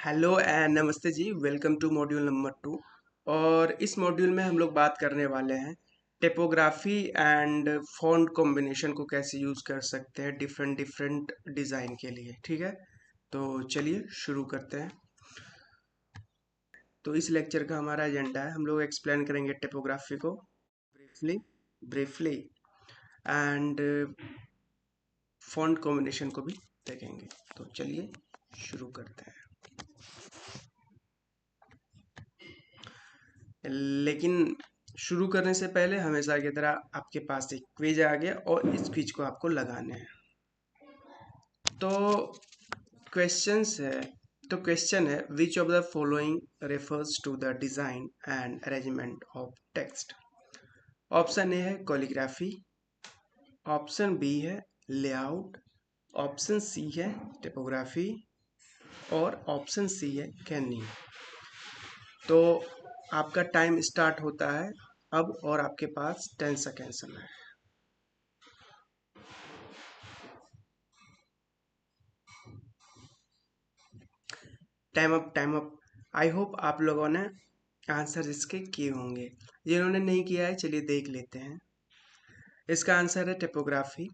Hello and नमस्ते जी। Welcome to module number 2। और इस मॉड्यूल में हम लोग बात करने वाले हैं टिपोग्राफी एंड फॉन्ट कॉम्बिनेशन को कैसे यूज़ कर सकते हैं डिफरेंट डिफरेंट डिज़ाइन के लिए। ठीक है, तो चलिए शुरू करते हैं। तो इस लेक्चर का हमारा एजेंडा है, हम लोग एक्सप्लेन करेंगे टिपोग्राफी को briefly briefly and font combination को भी देखेंगे। तो चलिए शुरू करते हैं। लेकिन शुरू करने से पहले हमेशा की तरह आपके पास एक क्विज आ गया और इस क्विज को आपको लगाने हैं। तो क्वेश्चन है which of the following refers to the design and arrangement of text. Option A है कॉलीग्राफी, ऑप्शन बी है लेआउट, ऑप्शन सी है टिपोग्राफी और ऑप्शन सी है कैनिंग। तो आपका टाइम स्टार्ट होता है अब और आपके पास 10 सेकेंड समय है। Time up. आई होप आप लोगों ने आंसर इसके किए होंगे। जिन्होंने नहीं किया है चलिए देख लेते हैं। इसका आंसर है typography.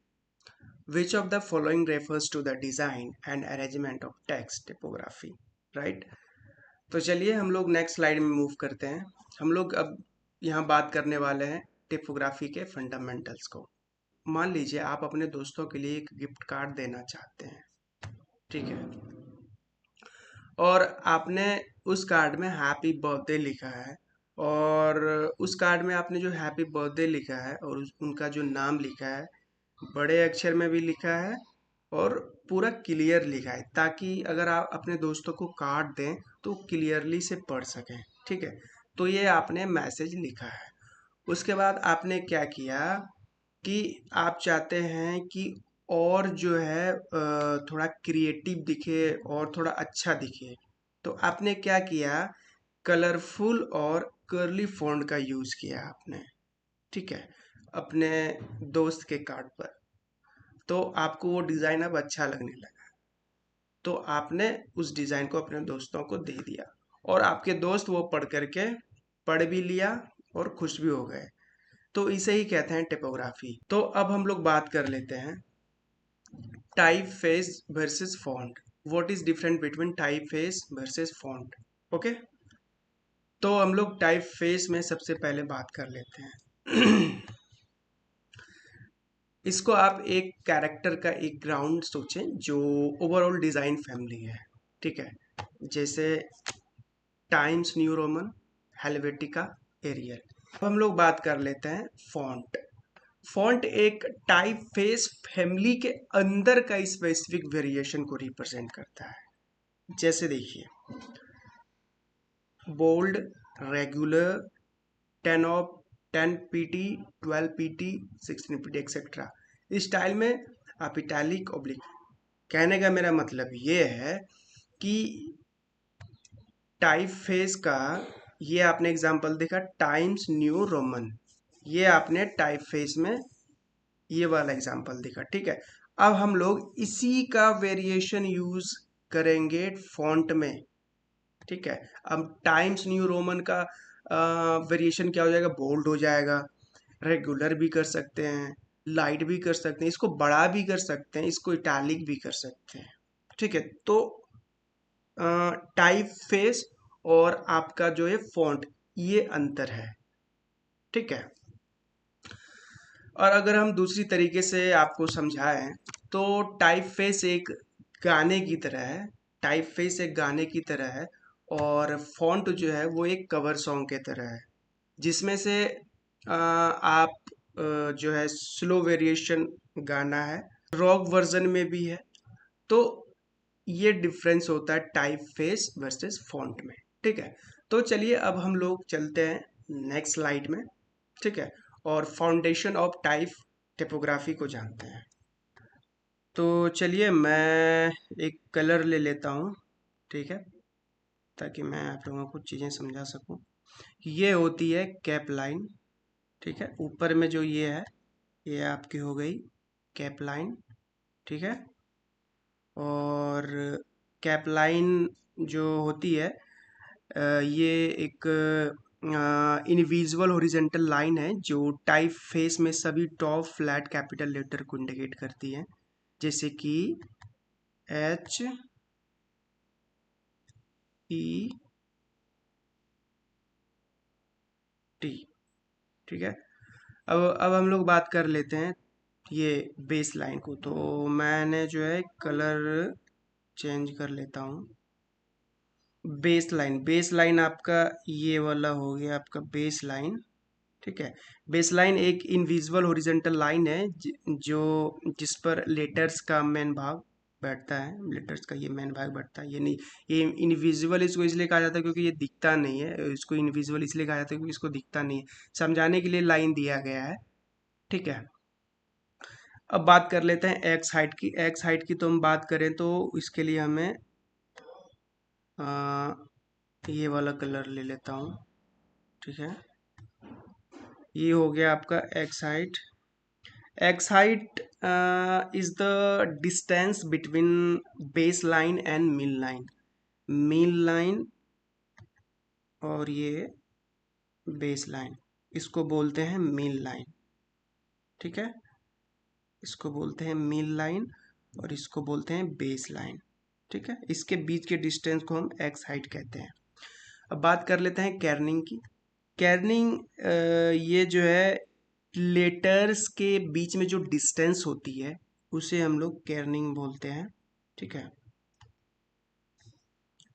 Which of the following refers to the design and arrangement of text. Typography, right. तो चलिए हम लोग नेक्स्ट स्लाइड में मूव करते हैं। हम लोग अब यहाँ बात करने वाले हैं टिपोग्राफी के फंडामेंटल्स को। मान लीजिए आप अपने दोस्तों के लिए एक गिफ्ट कार्ड देना चाहते हैं, ठीक है, और आपने उस कार्ड में हैप्पी बर्थडे लिखा है और उस कार्ड में आपने जो हैप्पी बर्थडे लिखा है और उनका जो नाम लिखा है बड़े अक्षर में भी लिखा है और पूरा क्लियर लिखा है, ताकि अगर आप अपने दोस्तों को कार्ड दें तो क्लियरली से पढ़ सकें। ठीक है, तो ये आपने मैसेज लिखा है। उसके बाद आपने क्या किया कि आप चाहते हैं कि और जो है थोड़ा क्रिएटिव दिखे और थोड़ा अच्छा दिखे, तो आपने क्या किया, कलरफुल और कर्ली फॉन्ट का यूज़ किया आपने। ठीक है, अपने दोस्त के कार्ड पर। तो आपको वो डिज़ाइन अब अच्छा लगने लगा, तो आपने उस डिज़ाइन को अपने दोस्तों को दे दिया और आपके दोस्त वो पढ़ करके पढ़ भी लिया और खुश भी हो गए। तो इसे ही कहते हैं टिपोग्राफी। तो अब हम लोग बात कर लेते हैं type face versus font. What is different between type face versus font. Okay, तो हम लोग टाइप फेस में सबसे पहले बात कर लेते हैं। इसको आप एक कैरेक्टर का एक ग्राउंड सोचें जो ओवरऑल डिजाइन फैमिली है। ठीक है, जैसे Times New Roman, Helvetica, Arial. अब हम लोग बात कर लेते हैं फॉन्ट। फॉन्ट एक टाइप फेस फैमिली के अंदर का स्पेसिफिक वेरिएशन को रिप्रेजेंट करता है। जैसे देखिए bold, regular, 10 of 10 PT, 12 PT, 16 PT etcetera. इस स्टाइल में आप इटैलिक ओब्लिक। कहने का मेरा मतलब ये है कि टाइप फेस का ये आपने एग्जांपल देखा टाइम्स न्यू रोमन, ये आपने टाइप फेस में ये वाला एग्जांपल देखा। ठीक है, अब हम लोग इसी का वेरिएशन यूज करेंगे फॉन्ट में। ठीक है, अब टाइम्स न्यू रोमन का वेरिएशन क्या हो जाएगा, बोल्ड हो जाएगा, रेगुलर भी कर सकते हैं, लाइट भी कर सकते हैं, इसको बड़ा भी कर सकते हैं, इसको इटैलिक भी कर सकते हैं। ठीक है, तो टाइप फेस और आपका जो है फॉन्ट, ये अंतर है। ठीक है, और अगर हम दूसरी तरीके से आपको समझाएं तो टाइप फेस एक गाने की तरह है। टाइप फेस एक गाने की तरह है और फॉन्ट जो है वो एक कवर सॉन्ग के तरह है, जिसमें से आप जो है स्लो वेरिएशन गाना है, रॉक वर्जन में भी है। तो ये डिफरेंस होता है टाइप फेस वर्सेस फॉन्ट में। ठीक है, तो चलिए अब हम लोग चलते हैं नेक्स्ट स्लाइड में। ठीक है, और फाउंडेशन ऑफ टाइप टिपोग्राफी को जानते हैं। तो चलिए मैं एक कलर ले लेता हूँ, ठीक है, ताकि मैं आप लोगों को चीज़ें समझा सकूँ। ये होती है कैप लाइन। ठीक है, ऊपर में जो ये है ये आपकी हो गई कैप लाइन। ठीक है, और कैप लाइन जो होती है ये एक इनविजिबल हॉरिजेंटल लाइन है जो टाइप फेस में सभी टॉप फ्लैट कैपिटल लेटर को इंडिकेट करती है, जैसे कि एच ई टी। ठीक है, अब हम लोग बात कर लेते हैं ये बेस लाइन को। तो मैंने जो है कलर चेंज कर लेता हूँ। बेस लाइन आपका ये वाला हो गया आपका बेस लाइन। ठीक है, बेस लाइन एक इनविजिबल हॉरिजेंटल लाइन है जो जिस पर लेटर्स का मेन भाग बैठता है। लेटर्स का ये मेन भाग बैठता है, ये नहीं, ये इनविजिबल इसको इसलिए कहा जाता है क्योंकि ये दिखता नहीं है। इसको इनविजिबल इसलिए कहा जाता है क्योंकि इसको दिखता नहीं है, समझाने के लिए लाइन दिया गया है। ठीक है, अब बात कर लेते हैं एक्स हाइट की। एक्स हाइट की तो हम बात करें तो इसके लिए हमें आ, ये वाला कलर ले लेता हूँ। ठीक है, ये हो गया आपका x height. X height is the distance between base line and mid line. Mid line और ये बेस लाइन, इसको बोलते हैं मिड लाइन। ठीक है, इसको बोलते हैं मिड लाइन और इसको बोलते हैं बेस लाइन। ठीक है, इसके बीच के डिस्टेंस को हम एक्स हाइट कहते हैं। अब बात कर लेते हैं कैर्निंग की। कैर्निंग ये जो है लेटर्स के बीच में जो डिस्टेंस होती है उसे हम लोग कैर्निंग बोलते हैं। ठीक है,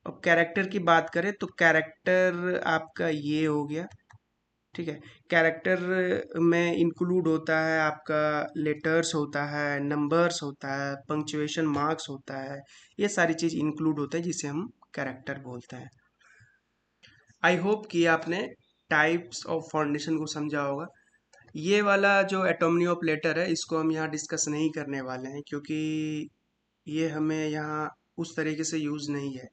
अब कैरेक्टर की बात करें तो कैरेक्टर आपका ये हो गया। ठीक है, कैरेक्टर में इंक्लूड होता है आपका लेटर्स होता है, नंबर्स होता है, पंक्चुएशन मार्क्स होता है, ये सारी चीज़ इंक्लूड होता है जिसे हम कैरेक्टर बोलते हैं। आई होप कि आपने टाइप्स ऑफ फाउंडेशन को समझा होगा। ये वाला जो एटोमनी ऑफ लेटर है इसको हम यहाँ डिस्कस नहीं करने वाले हैं क्योंकि ये हमें यहाँ उस तरीके से यूज़ नहीं है।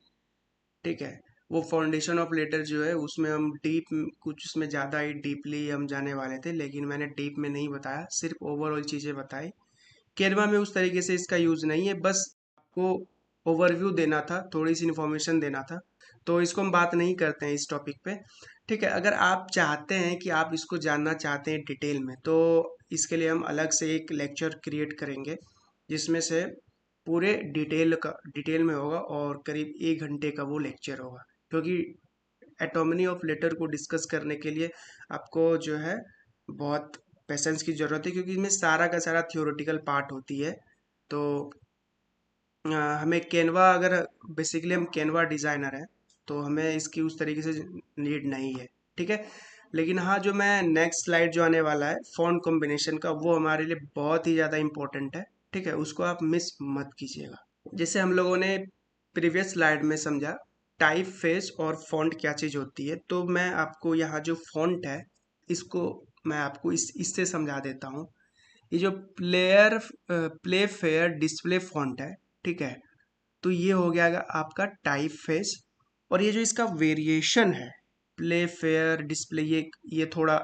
ठीक है, वो फाउंडेशन ऑफ लेटर जो है उसमें हम डीप कुछ उसमें ज़्यादा ही डीपली हम जाने वाले थे, लेकिन मैंने डीप में नहीं बताया, सिर्फ ओवरऑल चीज़ें बताई। केरवा में उस तरीके से इसका यूज़ नहीं है, बस आपको ओवरव्यू देना था, थोड़ी सी इन्फॉर्मेशन देना था, तो इसको हम बात नहीं करते हैं इस टॉपिक पे। ठीक है, अगर आप चाहते हैं कि आप इसको जानना चाहते हैं डिटेल में तो इसके लिए हम अलग से एक लेक्चर क्रिएट करेंगे जिसमें से पूरे डिटेल में होगा और करीब 1 घंटे का वो लेक्चर होगा, क्योंकि एटोमनी ऑफ लेटर को डिस्कस करने के लिए आपको जो है बहुत पेशेंस की ज़रूरत है, क्योंकि इसमें सारा का सारा थियोरेटिकल पार्ट होती है। तो हमें कैनवा, अगर बेसिकली हम कैनवा डिज़ाइनर हैं तो हमें इसकी उस तरीके से नीड नहीं है। ठीक है, लेकिन हाँ, जो मैं नेक्स्ट स्लाइड जो आने वाला है फॉन्ट कॉम्बिनेशन का, वो हमारे लिए बहुत ही ज़्यादा इंपॉर्टेंट है। ठीक है, उसको आप मिस मत कीजिएगा। जैसे हम लोगों ने प्रीवियस स्लाइड में समझा टाइप फेस और फॉन्ट क्या चीज़ होती है, तो मैं आपको यहाँ जो फॉन्ट है इसको मैं आपको इससे समझा देता हूँ। ये जो प्ले फेयर डिस्प्ले फॉन्ट है, ठीक है, तो ये हो गया आपका टाइप फेस। और ये जो इसका वेरिएशन है प्ले फेयर डिस्प्ले, ये थोड़ा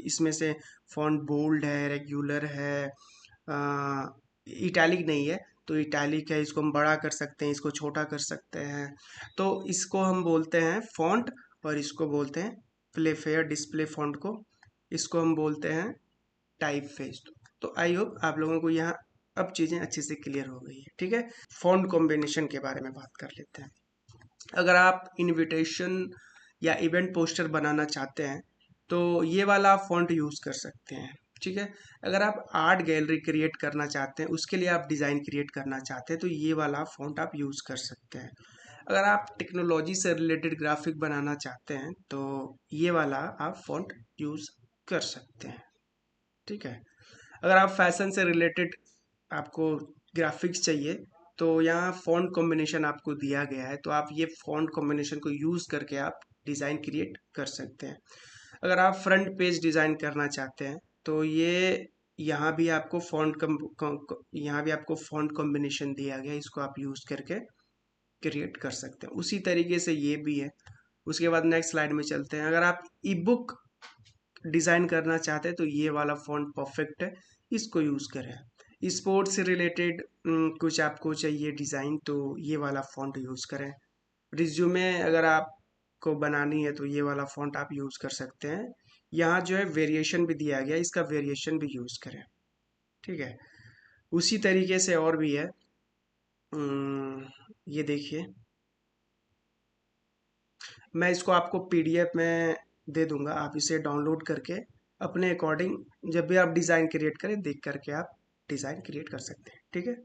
इसमें से फॉन्ट बोल्ड है, रेगुलर है, इटैलिक नहीं है, तो इटैलिक है, इसको हम बड़ा कर सकते हैं, इसको छोटा कर सकते हैं। तो इसको हम बोलते हैं फॉन्ट और इसको बोलते हैं प्ले फेयर डिस्प्ले फॉन्ट को, इसको हम बोलते हैं टाइप फेस। तो आई होप आप लोगों को यहाँ अब चीज़ें अच्छे से क्लियर हो गई है। ठीक है, फॉन्ट कॉम्बिनेशन के बारे में बात कर लेते हैं। अगर आप इनविटेशन या इवेंट पोस्टर बनाना चाहते हैं तो ये वाला आप फॉन्ट यूज़ कर सकते हैं। ठीक है, अगर आप आर्ट गैलरी क्रिएट करना चाहते हैं, उसके लिए आप डिज़ाइन क्रिएट करना चाहते हैं, तो ये वाला फॉन्ट आप यूज़ कर सकते हैं। अगर आप टेक्नोलॉजी से रिलेटेड ग्राफिक बनाना चाहते हैं तो ये वाला आप फॉन्ट यूज़ कर सकते हैं। ठीक है, अगर आप फैशन से रिलेटेड आपको ग्राफिक्स चाहिए तो यहाँ फॉन्ट कॉम्बिनेशन आपको दिया गया है, तो आप ये फॉन्ट कॉम्बिनेशन को यूज़ करके आप डिज़ाइन क्रिएट कर सकते हैं। अगर आप फ्रंट पेज डिज़ाइन करना चाहते हैं तो ये यहाँ भी आपको फॉन्ट कॉम्बिनेशन दिया गया है, इसको आप यूज़ करके क्रिएट कर सकते हैं। उसी तरीके से ये भी है। उसके बाद नेक्स्ट स्लाइड में चलते हैं। अगर आप ई बुक डिज़ाइन करना चाहते हैं तो ये वाला फॉन्ट परफेक्ट है, इसको यूज़ करें। स्पोर्ट्स से रिलेटेड कुछ आपको चाहिए डिज़ाइन तो ये वाला फ़ॉन्ट यूज़ करें। रिज्यूमे अगर आपको बनानी है तो ये वाला फ़ॉन्ट आप यूज़ कर सकते हैं। यहाँ जो है वेरिएशन भी दिया गया है, इसका वेरिएशन भी यूज़ करें, ठीक है। उसी तरीके से और भी है। ये देखिए, मैं इसको आपको पीडीएफ में दे दूंगा, आप इसे डाउनलोड करके अपने अकॉर्डिंग जब भी आप डिज़ाइन क्रिएट करें देख करके आप डिज़ाइन क्रिएट कर सकते हैं, ठीक है।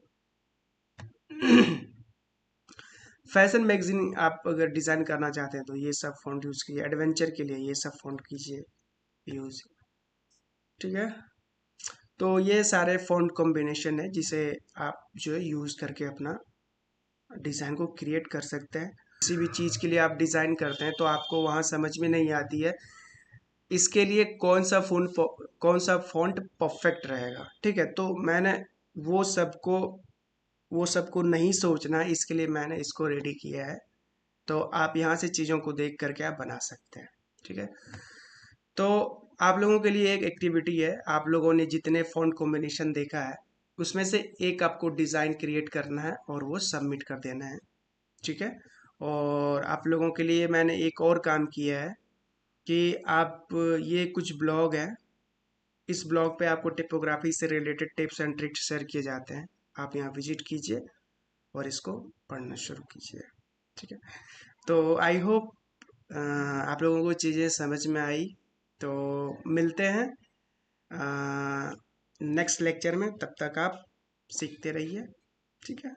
फैशन मैगजीन आप अगर डिज़ाइन करना चाहते हैं तो ये सब फ़ॉन्ट यूज़ कीजिए, एडवेंचर के लिए ये सब फ़ॉन्ट कीजिए यूज़, ठीक है। तो ये सारे फ़ॉन्ट कॉम्बिनेशन है जिसे आप जो है यूज़ करके अपना डिज़ाइन को क्रिएट कर सकते हैं। किसी भी चीज़ के लिए आप डिज़ाइन करते हैं तो आपको वहाँ समझ में नहीं आती है इसके लिए कौन सा फ़ॉन्ट परफेक्ट रहेगा, ठीक है। तो मैंने वो सबको वो सबको नहीं सोचना, इसके लिए मैंने इसको रेडी किया है। तो आप यहाँ से चीज़ों को देख करके आप बना सकते हैं, ठीक है। तो आप लोगों के लिए एक एक्टिविटी है, आप लोगों ने जितने फ़ॉन्ट कॉम्बिनेशन देखा है उसमें से एक आपको डिज़ाइन क्रिएट करना है और वो सबमिट कर देना है, ठीक है। और आप लोगों के लिए मैंने एक और काम किया है कि आप ये कुछ ब्लॉग है, इस ब्लॉग पे आपको टिपोग्राफी से related tips and tricks share किए जाते हैं। आप यहाँ विजिट कीजिए और इसको पढ़ना शुरू कीजिए, ठीक है। तो आई होप आप लोगों को चीज़ें समझ में आई। तो मिलते हैं नेक्स्ट लेक्चर में, तब तक आप सीखते रहिए, ठीक है।